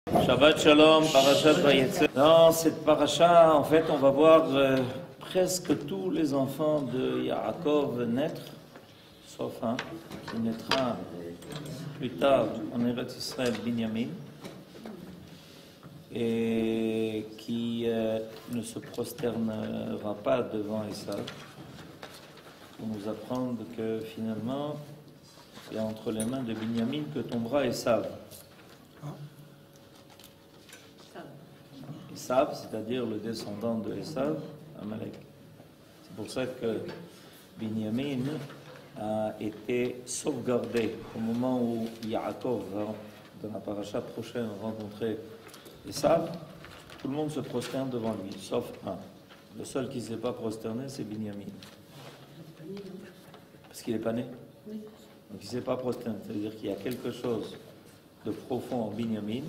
Shabbat Shalom, Parashat Vayetze. Dans cette paracha, en fait, on va voir presque tous les enfants de Yaakov naître, sauf un qui naîtra plus tard en Eretz Israël, Binyamin, et qui ne se prosternera pas devant Esav, pour nous apprendre que finalement, c'est entre les mains de Binyamin que tombera Esav. Esav, c'est-à-dire le descendant de Esav, Amalek. C'est pour ça que Binyamin a été sauvegardé au moment où Yaakov va, dans la paracha prochaine, rencontrer Esav. Tout le monde se prosterne devant lui, sauf un. Le seul qui ne s'est pas prosterné, c'est Binyamin. Parce qu'il n'est pas né. Donc il ne s'est pas prosterné. C'est-à-dire qu'il y a quelque chose de profond en Binyamin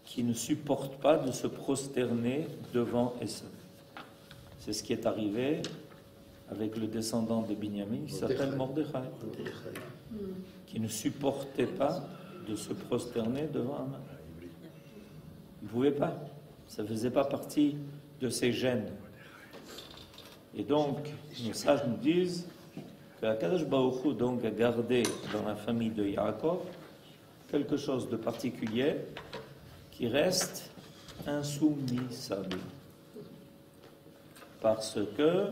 qui ne supporte pas de se prosterner devant Esav. C'est ce qui est arrivé avec le descendant de Binyamin, qui s'appelle Mordechai, qui ne supportait pas de se prosterner devant Haman. Il ne pouvait pas. Ça ne faisait pas partie de ses gènes. Et donc, nos sages nous disent que Akadosh Baruch Hu donc a gardé dans la famille de Yaakov quelque chose de particulier qui reste insoumisable. Parce que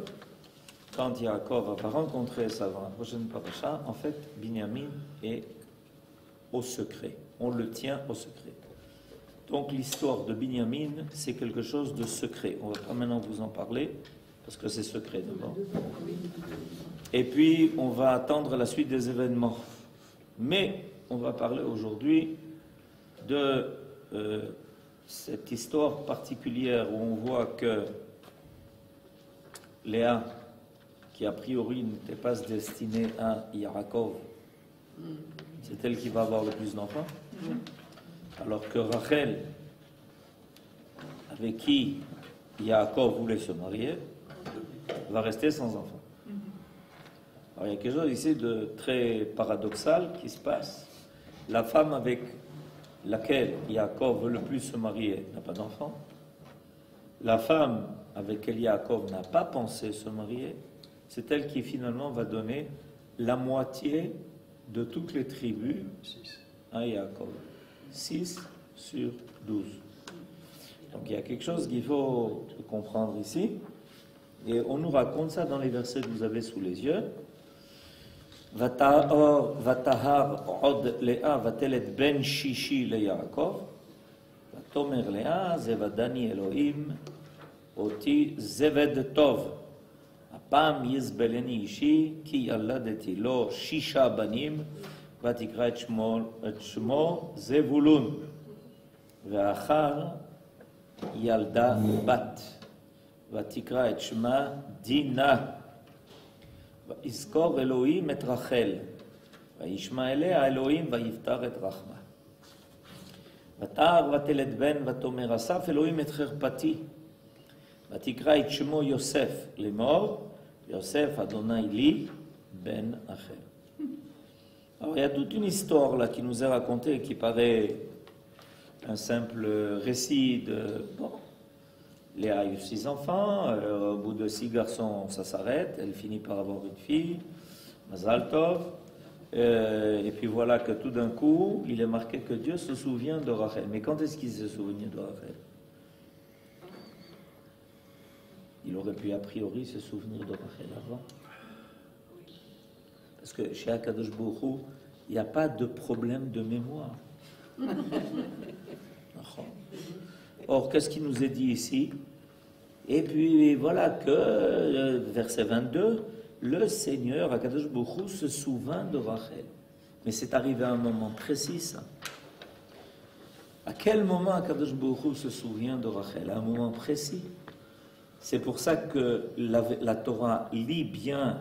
quand Yaakov va rencontrer ça dans la prochaine paracha, en fait, Binyamin est au secret. On le tient au secret. Donc l'histoire de Binyamin, c'est quelque chose de secret. On ne va pas maintenant vous en parler, parce que c'est secret d'abord. Et puis, on va attendre la suite des événements. Mais on va parler aujourd'hui de cette histoire particulière où on voit que Léa, qui a priori n'était pas destinée à Yaakov, c'est elle qui va avoir le plus d'enfants, alors que Rachel, avec qui Yaakov voulait se marier, va rester sans enfants. Alors il y a quelque chose ici de très paradoxal qui se passe. La femme avec laquelle Yaakov veut le plus se marier n'a pas d'enfant. La femme avec laquelle Yaakov n'a pas pensé se marier, c'est elle qui finalement va donner la moitié de toutes les tribus à Yaakov. 6 sur 12. Donc il y a quelque chose qu'il faut comprendre ici. Et on nous raconte ça dans les versets que vous avez sous les yeux. ותהר עוד לאה ותלת בן שישי ליעקב ותאמר לאה זבדני אלוהים אותי זבד טוב הפעם יזבלני אישי כי ילדתי לו 6 בנים ותקרא את שמו זבולון ואחר ילדה בת ותקרא את שמה דינה ויזכור אלוהים את רחל, וישמע אליה אלוהים ויפטר את רחמה. ותער ותלד בן ותאמר אסף אלוהים את חרפתי, ותקרא את שמו יוסף לאמור, יוסף אדוני לי בן אחר. Alors il y a toute une histoire là qui nous est racontée qui paraît un simple récit de Léa a eu 6 enfants, au bout de 6 garçons, ça s'arrête, elle finit par avoir une fille, Mazal Tov, et puis voilà que tout d'un coup, il est marqué que Dieu se souvient de Rachel. Mais quand est-ce qu'il s'est souvenu de Rachel? Il aurait pu a priori se souvenir de Rachel avant. Parce que chez Akadosh Baruch Hu, il n'y a pas de problème de mémoire. Or, qu'est-ce qui nous est dit ici? Et puis voilà que, verset 22, le Seigneur, Akadosh Baruch Hu, se souvint de Rachel. Mais c'est arrivé à un moment précis, ça. À quel moment Akadosh Baruch Hu se souvient de Rachel? À un moment précis. C'est pour ça que la Torah lit bien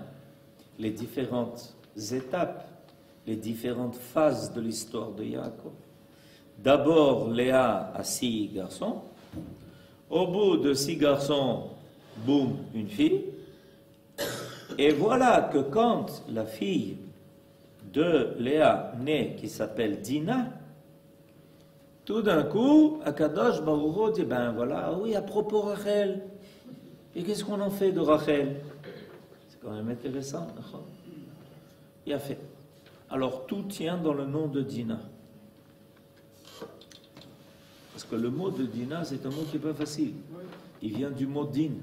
les différentes étapes, les différentes phases de l'histoire de Yaakov. D'abord, Léa a 6 garçons. Au bout de 6 garçons, boum, une fille. Et voilà que quand la fille de Léa naît, qui s'appelle Dina, Tout d'un coup, Akadosh Baruch Hu dit, ben voilà, oui, à propos Rachel. Et qu'est-ce qu'on en fait de Rachel? C'est quand même intéressant, d'accord? Il a fait. Alors tout tient dans le nom de Dina. Parce que le mot de Dina, c'est un mot qui n'est pas facile. Il vient du mot Din.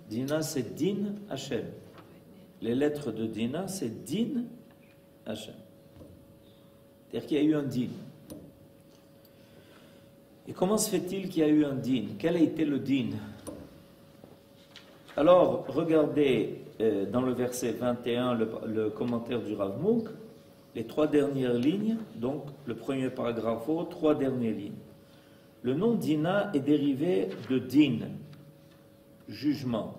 Dina, c'est Din Hashem. Les lettres de Dina, c'est Din Hashem. C'est-à-dire qu'il y a eu un Din. Et comment se fait-il qu'il y a eu un Din? Quel a été le Din? Alors, regardez dans le verset 21, le commentaire du Rav Munk, les 3 dernières lignes, donc le premier paragraphe, 3 dernières lignes. Le nom Dina est dérivé de Din, jugement,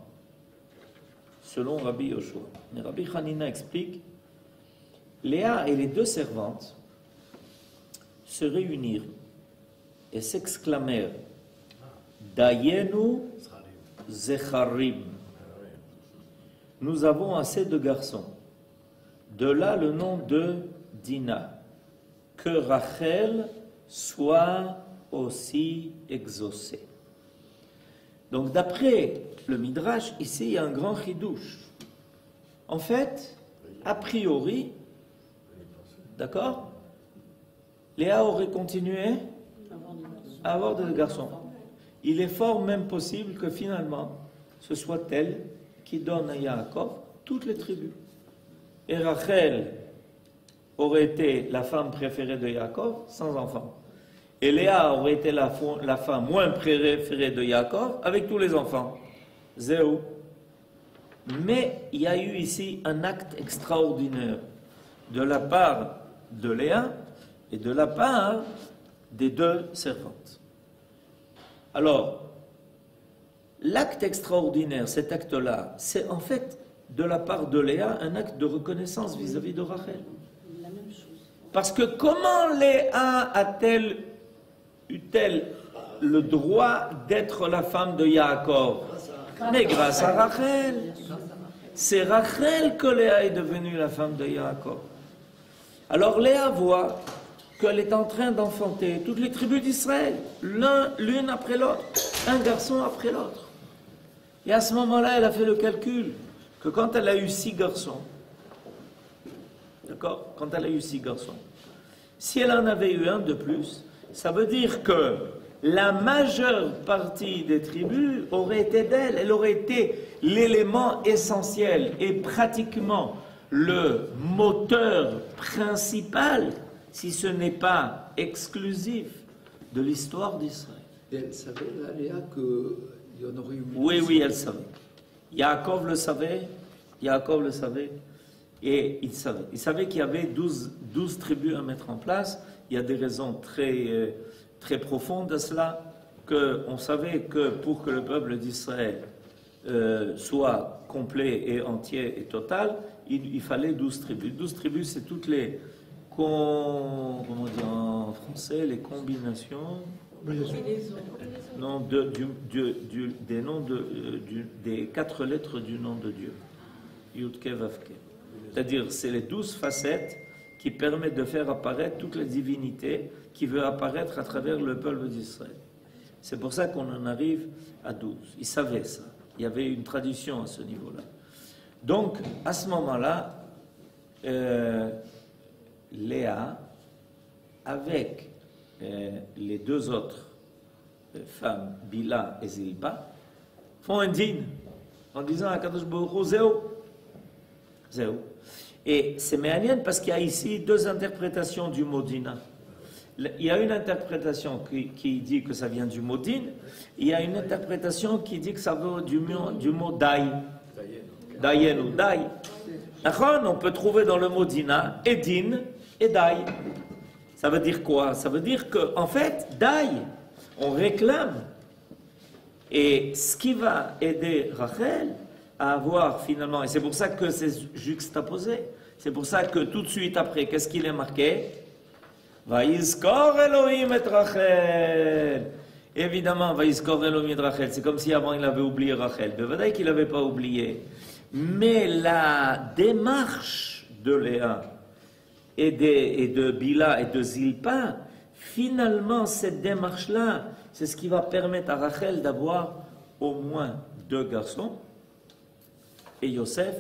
selon Rabbi Yoshua. Mais Rabbi Hanina explique, Léa et les 2 servantes se réunirent et s'exclamèrent, Dayenu Zecharim. Nous avons assez de garçons. De là le nom de Dina. Que Rachel soit aussi exaucée. Donc d'après le Midrash, ici il y a un grand chidouche. En fait, a priori, d'accord, Léa aurait continué à avoir des garçons. Il est fort même possible que finalement, ce soit elle qui donne à Yaakov toutes les tribus. Et Rachel aurait été la femme préférée de Yaakov, sans enfants. Et Léa aurait été la femme moins préférée de Yaakov, avec tous les enfants. Zéou. Mais il y a eu ici un acte extraordinaire de la part de Léa et de la part des 2 servantes. Alors, l'acte extraordinaire, cet acte-là, c'est en fait de la part de Léa un acte de reconnaissance vis-à-vis de Rachel. Parce que comment Léa eut-elle le droit d'être la femme de Yaakov? Mais grâce à Rachel. C'est Rachel que Léa est devenue la femme de Yaakov. Alors Léa voit qu'elle est en train d'enfanter toutes les tribus d'Israël, l'une après l'autre, un garçon après l'autre. Et à ce moment-là, elle a fait le calcul que quand elle a eu 6 garçons, d'accord, quand elle a eu 6 garçons, si elle en avait eu un de plus, ça veut dire que la majeure partie des tribus aurait été d'elle. Elle aurait été l'élément essentiel et pratiquement le moteur principal, si ce n'est pas exclusif, de l'histoire d'Israël. Et elle savait, là, Léa, qu'il y en aurait eu moins. Oui, elle savait. Yaakov le savait, et il savait. Il savait qu'il y avait 12 tribus à mettre en place. Il y a des raisons très, très profondes à cela, qu'on savait que pour que le peuple d'Israël soit complet et entier et total, il fallait 12 tribus. 12 tribus, c'est toutes les, comment dire en français, les combinations, non, des noms des 4 lettres du nom de Dieu. Yud-Ke Vav-Ke. C'est-à-dire, c'est les 12 facettes qui permettent de faire apparaître toute la divinité qui veut apparaître à travers le peuple d'Israël. C'est pour ça qu'on en arrive à 12. Ils savaient ça. Il y avait une tradition à ce niveau-là. Donc, à ce moment-là, Léa, avec les 2 autres femmes, Bila et Zilpa, font un dîne en disant à Kadosh Baruch Hu, Zéou. Et c'est méanienne parce qu'il y a ici 2 interprétations du mot dina. Il y a une interprétation qui dit que ça vient du mot din, il y a une interprétation qui dit que ça vient du mot dai. Dayen ou dai. On peut trouver dans le mot dina et din et dai. Ça veut dire quoi? Ça veut dire qu'en fait, dai, on réclame. Et ce qui va aider Rachel à avoir finalement, et c'est pour ça que c'est juxtaposé, c'est pour ça que tout de suite après, qu'est-ce qu'il est marqué? Vaïskor Elohim et Rachel. Évidemment, Vaïskor Elohim et Rachel, c'est comme si avant il avait oublié Rachel. Mais vrai qu'il n'avait pas oublié. Mais la démarche de Léa et de Bila et de Zilpa Finalement, cette démarche-là, c'est ce qui va permettre à Rachel d'avoir au moins 2 garçons, et Yosef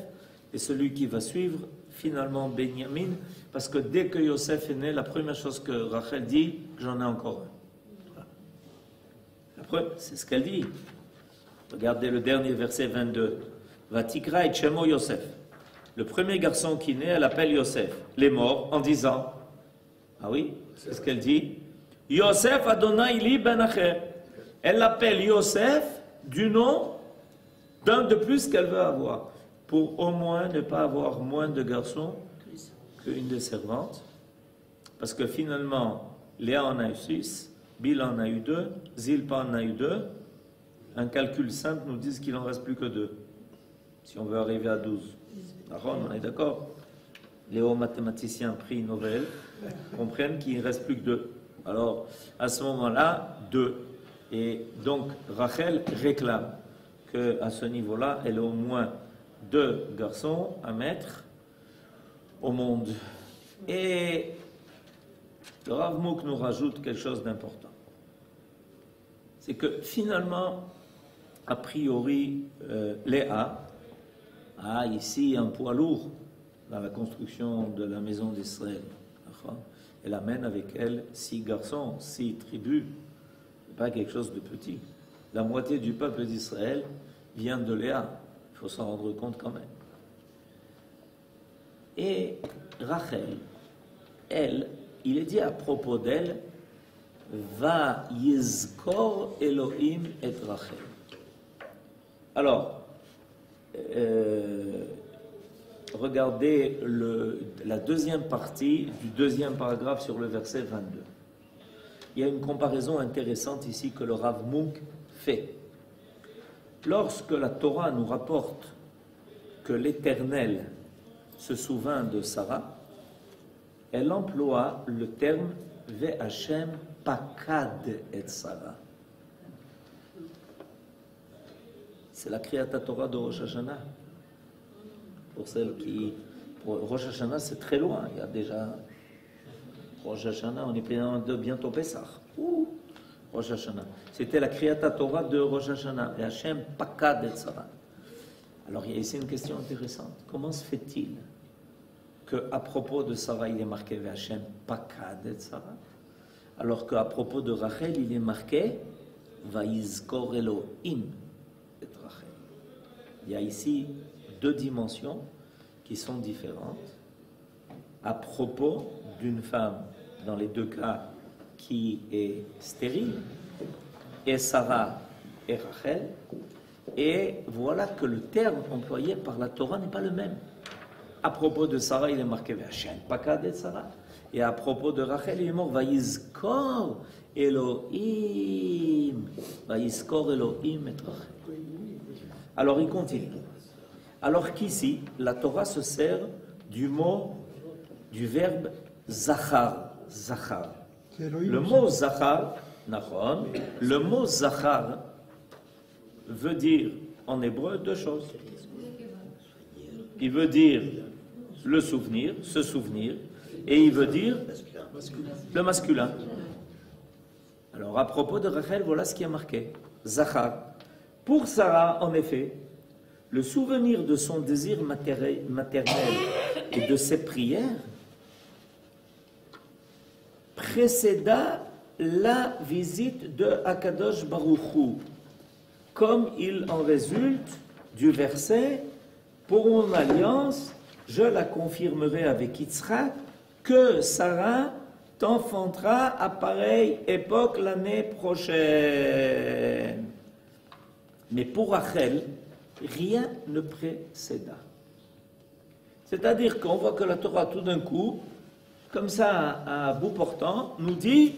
est celui qui va suivre finalement Benjamin, parce que dès que Yosef est né, la première chose que Rachel dit, j'en ai encore un. Voilà. Après, c'est ce qu'elle dit. Regardez le dernier verset 22. Vatikra et Chemo Yosef. Le premier garçon qui naît, elle appelle Yosef. Les morts en disant, ah oui, c'est ce qu'elle dit. Yosef Adonai li ben acher. Elle l'appelle Yosef du nom d'un de plus qu'elle veut avoir, pour au moins ne pas avoir moins de garçons qu'une des servantes. Parce que finalement, Léa en a eu 6, Bilha en a eu 2, Zilpa en a eu 2. Un calcul simple nous dit qu'il n'en reste plus que 2. Si on veut arriver à 12. On est d'accord? Les hauts mathématiciens prix Nobel comprennent qu'il ne reste plus que 2. Alors, à ce moment-là, 2. Et donc, Rachel réclame qu'à ce niveau-là, elle a au moins 2 garçons à mettre au monde. Et le Rav Mouk nous rajoute quelque chose d'important. C'est que finalement, a priori, Léa a ici un poids lourd dans la construction de la maison d'Israël. Elle amène avec elle 6 garçons, 6 tribus. Ce n'est pas quelque chose de petit. La moitié du peuple d'Israël vient de Léa. Il faut s'en rendre compte quand même. Et Rachel, elle, il est dit à propos d'elle, va yizkor Elohim et Rachel. Alors, regardez la deuxième partie du deuxième paragraphe sur le verset 22. Il y a une comparaison intéressante ici que le Rav Mouk fait. Lorsque la Torah nous rapporte que l'Éternel se souvint de Sarah, elle emploie le terme Ve'Hashem pakad et Sarah. C'est la Kriyat Torah de Rosh Hashanah. Pour celles qui... Pour Rosh Hashanah, c'est très loin. Il y a déjà... Rosh Hashanah, on est bientôt Pessah. Rosh Hashanah. C'était la Kriyat Torah de Rosh Hashanah. Et Hachem pakad et Sarah. Alors, il y a ici une question intéressante. Comment se fait-il qu'à propos de Sarah, il est marqué Hachem pakad et Sarah, alors qu'à propos de Rachel, il est marqué Vayizkor Elohim et Rachel. Il y a ici 2 dimensions qui sont différentes à propos d'une femme, dans les 2 cas, qui est stérile, et Sarah et Rachel, et voilà que le terme employé par la Torah n'est pas le même. À propos de Sarah, il est marqué V'Hashem pakad et Sarah, et à propos de Rachel, il est mort Vayizkor Elohim, Vayizkor Elohim et Rachel. Alors il continue. Alors qu'ici, la Torah se sert du verbe zachar, zachar. Le mot zachar, nachon, le mot zachar veut dire en hébreu 2 choses. Il veut dire le souvenir, se souvenir, et il veut dire le masculin. Alors à propos de Rachel, voilà ce qui est marqué. Zachar. Pour Sarah, en effet, le souvenir de son désir maternel et de ses prières précéda la visite de Akadosh Baruch Hu, comme il en résulte du verset « Pour mon alliance, je la confirmerai avec Yitzhak, que Sarah t'enfantera à pareille époque l'année prochaine. » Mais pour Rachel, rien ne précéda. C'est-à-dire qu'on voit que la Torah, tout d'un coup, comme ça, à bout portant, nous dit,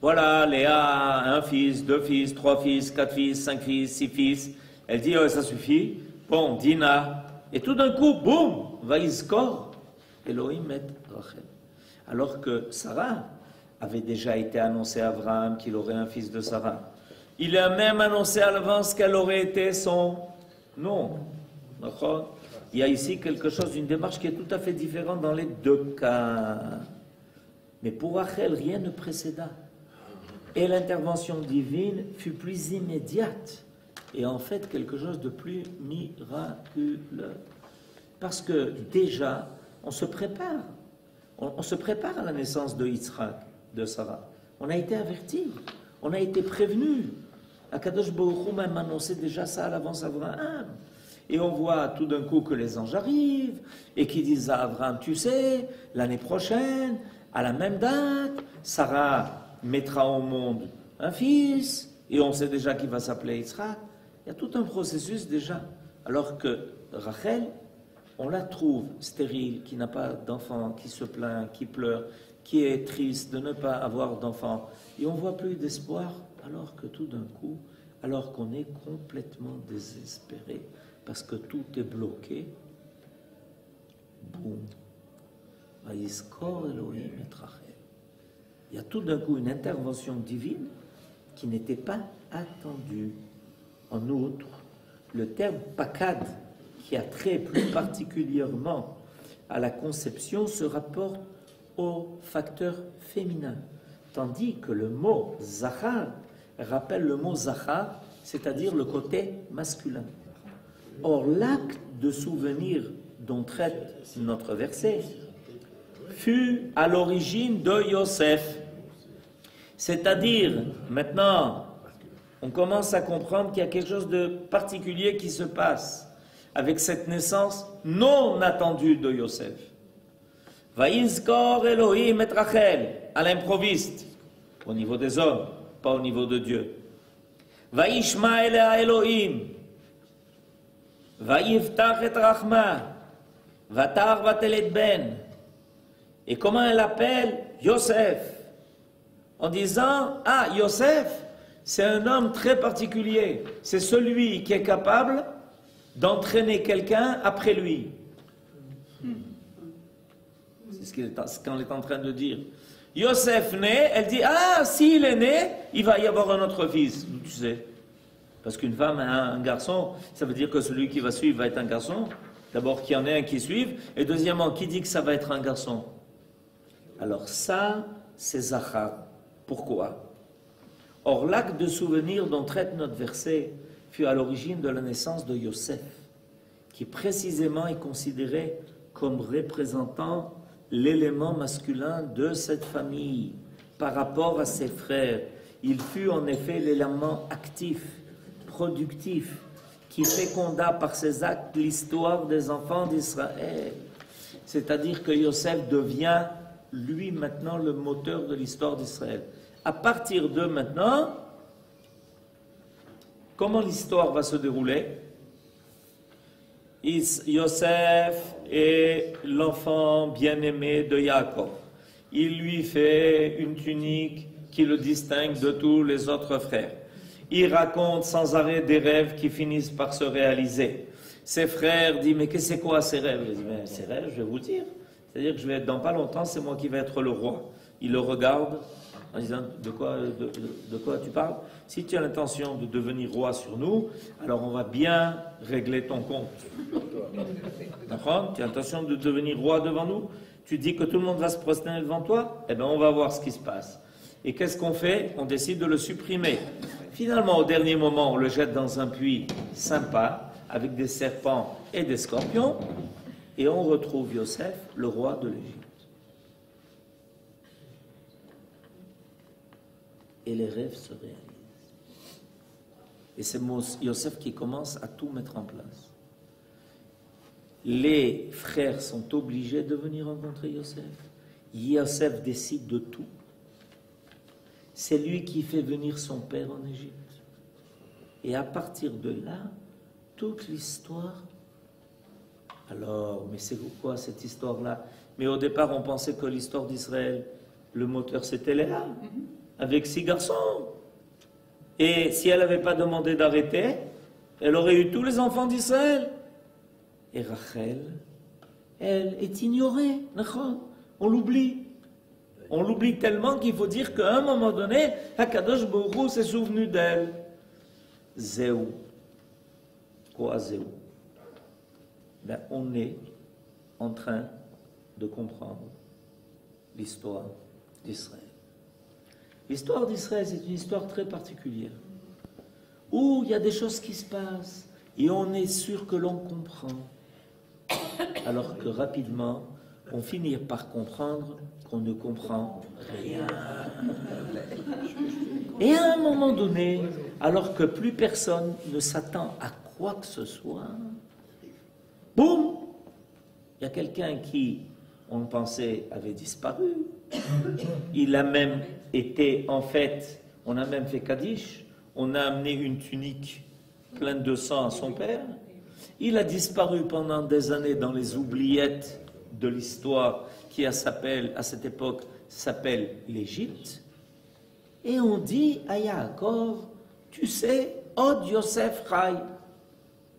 voilà, Léa a 1 fils, 2 fils, 3 fils, 4 fils, 5 fils, 6 fils. Elle dit, oh, ça suffit. Bon, Dina. Et tout d'un coup, boum, Vayizkor, Elohim et Rachel. Alors que Sarah avait déjà été annoncé à Abraham qu'il aurait un fils de Sarah. Il a même annoncé à l'avance qu'elle aurait été son nom. D'accord ? Il y a ici quelque chose, une démarche qui est tout à fait différente dans les 2 cas. Mais pour Rachel, rien ne précéda. Et l'intervention divine fut plus immédiate. Et en fait, quelque chose de plus miraculeux. Parce que déjà, on se prépare. On se prépare à la naissance de Yitzhak, de Sarah. On a été averti. On a été prévenu. Akadosh Baruch Hu même annonçait déjà ça à l'avance à Abraham. Et on voit tout d'un coup que les anges arrivent et qui disent à Abraham, tu sais, l'année prochaine, à la même date, Sarah mettra au monde un fils et on sait déjà qu'il va s'appeler Yitzhak. Il y a tout un processus déjà. Alors que Rachel, on la trouve stérile, qui n'a pas d'enfant, qui se plaint, qui pleure, qui est triste de ne pas avoir d'enfant. Et on ne voit plus d'espoir, alors que tout d'un coup, alors qu'on est complètement désespéré, parce que tout est bloqué, boum, Vayiskor Elohim et Rachel. Il y a tout d'un coup une intervention divine qui n'était pas attendue. En outre, le terme pakad, qui a trait plus particulièrement à la conception, se rapporte au facteur féminin, tandis que le mot zachar rappelle le mot zachar, c'est-à-dire le côté masculin. Or, l'acte de souvenir dont traite notre verset fut à l'origine de Yosef. C'est-à-dire, maintenant, on commence à comprendre qu'il y a quelque chose de particulier qui se passe avec cette naissance non attendue de Yosef. Vayizkor Elohim et Rachel, à l'improviste, au niveau des hommes, pas au niveau de Dieu. Vayishma elea Elohim, Vayiftach et Rachma, Vatar vatelet ben. Et comment elle appelle Yosef? En disant, ah, Yosef, c'est un homme très particulier. C'est celui qui est capable d'entraîner quelqu'un après lui. C'est ce qu'on est en train de dire. Yosef naît, elle dit, ah, s'il est né, il va y avoir un autre fils. Tu sais, parce qu'une femme a un garçon, ça veut dire que celui qui va suivre va être un garçon. D'abord, qu'il y en ait un qui suive, et deuxièmement, qui dit que ça va être un garçon? Alors ça, c'est Zachar. Pourquoi? Or, l'acte de souvenir dont traite notre verset fut à l'origine de la naissance de Yosef, qui précisément est considéré comme représentant l'élément masculin de cette famille par rapport à ses frères. Il fut en effet l'élément actif, productif, qui féconda par ses actes l'histoire des enfants d'Israël. C'est-à-dire que Yosef devient, lui, maintenant, le moteur de l'histoire d'Israël. À partir de maintenant, comment l'histoire va se dérouler? Yosef est l'enfant bien-aimé de Jacob. Il lui fait une tunique qui le distingue de tous les autres frères. Il raconte sans arrêt des rêves qui finissent par se réaliser. Ses frères disent, mais qu'est-ce que c'est quoi ces rêves? Il dit, mais ces rêves, je vais vous le dire. C'est-à-dire que dans pas longtemps, c'est moi qui vais être le roi. Il le regarde en disant, de quoi tu parles? Si tu as l'intention de devenir roi sur nous, alors on va bien régler ton compte. D'accord? Tu as l'intention de devenir roi devant nous? Tu dis que tout le monde va se prosterner devant toi? Eh bien, on va voir ce qui se passe. Et qu'est-ce qu'on fait? On décide de le supprimer. Finalement, au dernier moment, on le jette dans un puits sympa, avec des serpents et des scorpions, et on retrouve Yosef, le roi de l'Égypte. Et les rêves se réalisent. Et c'est Yosef qui commence à tout mettre en place. Les frères sont obligés de venir rencontrer Yosef. Yosef décide de tout. C'est lui qui fait venir son père en Égypte. Et à partir de là, toute l'histoire... Alors, mais c'est quoi cette histoire-là? Mais au départ, on pensait que l'histoire d'Israël, le moteur, c'était Léa, avec 6 garçons. Et si elle n'avait pas demandé d'arrêter, elle aurait eu tous les enfants d'Israël. Et Rachel, elle est ignorée. On l'oublie. On l'oublie tellement qu'il faut dire qu'à un moment donné, Hakadosh Baruch Hu s'est souvenu d'elle. Zéou. Quoi, Zéou? Ben, on est en train de comprendre l'histoire d'Israël. L'histoire d'Israël, c'est une histoire très particulière, où il y a des choses qui se passent, et on est sûr que l'on comprend, alors que rapidement, on finit par comprendre qu'on ne comprend rien. Et à un moment donné, alors que plus personne ne s'attend à quoi que ce soit, boum, il y a quelqu'un qui, on pensait, avait disparu. Il a même été, en fait, on a même fait Kaddish, on a amené une tunique pleine de sang à son père. Il a disparu pendant des années dans les oubliettes de l'histoire qui, à cette époque, s'appelle l'Égypte. Et on dit à Yaakov, tu sais, Od Yosef Chai.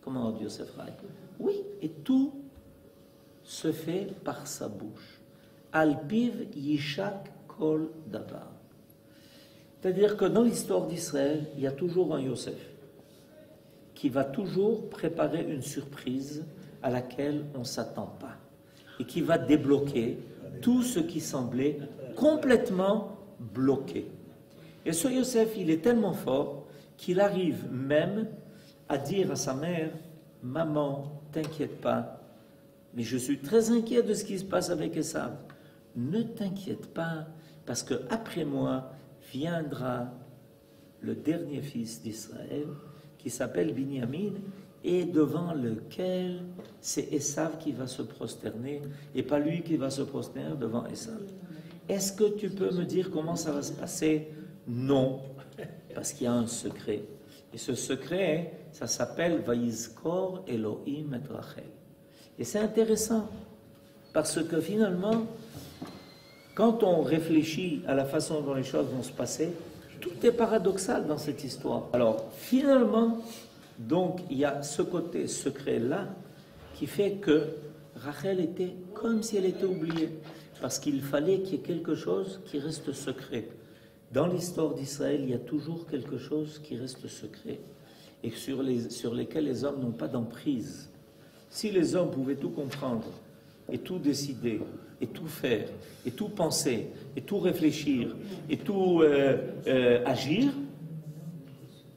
Comment Od Yosef Chai? Oui, et tout se fait par sa bouche. Alpiv Yishak Kol Davar. C'est-à-dire que dans l'histoire d'Israël, il y a toujours un Yosef qui va toujours préparer une surprise à laquelle on ne s'attend pas et qui va débloquer tout ce qui semblait complètement bloqué. Et ce Yosef, il est tellement fort qu'il arrive même à dire à sa mère, « Maman, t'inquiète pas, mais je suis très inquiet de ce qui se passe avec Esav. Ne t'inquiète pas, parce que après moi viendra le dernier fils d'Israël qui s'appelle Binyamin et devant lequel c'est Esav qui va se prosterner et pas lui qui va se prosterner devant Esav. Est-ce que tu peux me dire comment ça va se passer? Non, parce qu'il y a un secret. Et ce secret, ça s'appelle Vayizkor Elohim et Rachel. Et c'est intéressant, parce que finalement, quand on réfléchit à la façon dont les choses vont se passer, tout est paradoxal dans cette histoire. Alors, finalement, donc, il y a ce côté secret-là qui fait que Rachel était comme si elle était oubliée, parce qu'il fallait qu'il y ait quelque chose qui reste secret. Dans l'histoire d'Israël, il y a toujours quelque chose qui reste secret et sur lesquels les hommes n'ont pas d'emprise. Si les hommes pouvaient tout comprendre et tout décider et tout faire et tout penser et tout réfléchir et tout agir,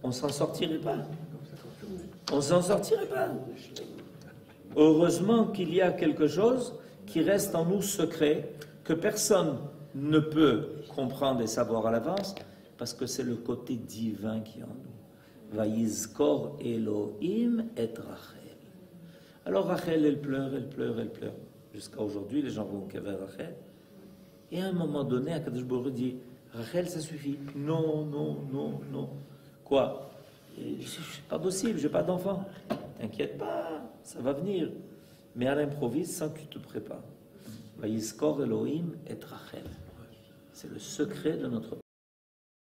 on ne s'en sortirait pas. On ne s'en sortirait pas. Heureusement qu'il y a quelque chose qui reste en nous secret, que personne ne peut comprendre et savoir à l'avance, parce que c'est le côté divin qui est en nous. Vayizkor Elohim et Rachel. Alors Rachel, elle pleure, elle pleure, elle pleure. Jusqu'à aujourd'hui, les gens vont vers Rachel. Et à un moment donné, Akadosh Baruch Hu dit, Rachel, ça suffit. Non, non, non, non. Quoi? C'est pas possible, j'ai pas d'enfant. T'inquiète pas, ça va venir. Mais à l'improviste, sans que tu te prépares. Vayizkor Elohim et Rachel. C'est le secret de notre